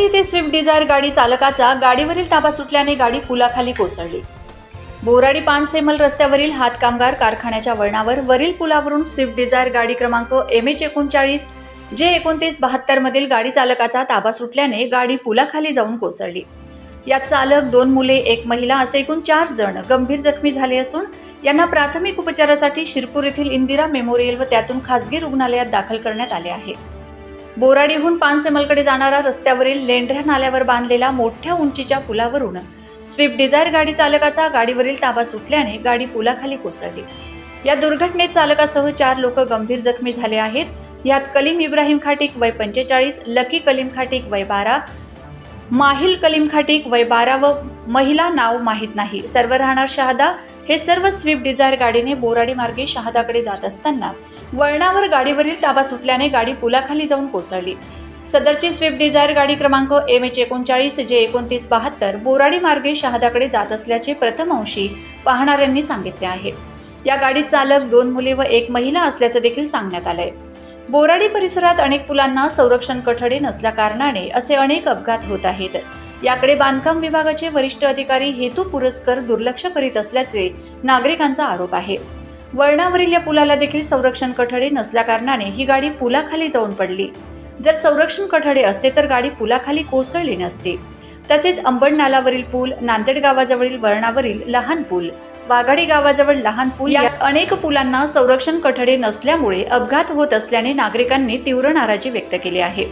येथे Swift Dzire गाडी चालकाचा गाडीवरील ताबा सुटल्याने गाडी पुलाखाली कोसळली। बोराडी पानसेमल रस्त्यावरील हातकामगार कारखान्याच्या वळणावर वरील पुलावरून स्विफ्ट डिझायर गाडी क्रमांक MH39 J2972 मधील गाडी चालकाचा ताबा सुटल्याने गाडी पुलाखाली जाऊन कोसळली। यात चालक, 2 मुले, 1 महिला असे एकूण 4 जण गंभीर जखमी झाले असून यांना प्राथमिक उपचारासाठी शिरपूर येथील इंदिरा मेमोरियल व त्यातून खासगी रुग्णालयात दाखल करण्यात आले आहे। बोराडीहून पानसेमलकडे जाणारा रस्त्यावरील लेंढऱ्या नाल्यावर बांधलेला मोठ्या उंचीच्या पुलावरून स्विफ्ट डिझायर गाडी चालकाचा गाडीवरील ताबा सुटल्याने गाडी पुलाखाली कोसळली। या दुर्घटनेत चालकासह 4 लोक गंभीर जखमी झाले आहेत। यात कलीम इब्राहिम खाटिक वय 45, लकी कलीम खाटिक वय 12, माहिल कलीम खाटिक वय 12 व महिला नाव माहीत नाही, सर्व राहणार शहादा। हे सर्व स्विफ्ट डिझायर गाडीने बोराडी मार्गे शहादाकडे जात असताना वळणावर गाडीवरील ताबा सुटल्याने गाडी पुलाखाली जाऊन कोसळली। सदरची स्विफ्ट डिझायर गाडी क्रमांक MH39 J2972 बोराडी मार्गे शहादाकडे जात असल्याचे प्रथमअंशी पाहणाऱ्यांनी सांगितले आहे। या गाडीत चालक, 2 मुले व 1 महिला असल्याचे देखील सांगण्यात आले। बोराडी परिसरात अनेक पुलांना संरक्षण कठडे नसल्या कारणाने असे अनेक अपघात होत आहेत। याकडे बांधकाम विभागाचे वरिष्ठ अधिकारी हेतुपुरस्सर दुर्लक्ष करीत असल्याचे नागरिकांचा आरोप आहे। वळणावरील या पुलाला देखील संरक्षण कठडे नसल्या कारणाने ही गाडी पुलाखाली जाऊन पडली। जर संरक्षण कठडे असते तर गाडी पुलाखाली कोसळली नसती। तसेच अंबडनालावरील पूल, नांदेड गावाजवळील वळणावरील लहान पूल, वाघाडी गावाजवळ लहान पूल या अनेक पुलांना संरक्षण कठडे नसल्यामुळे अपघात होत असल्याने नागरिकांनी तीव्र नाराजी व्यक्त केली आहे।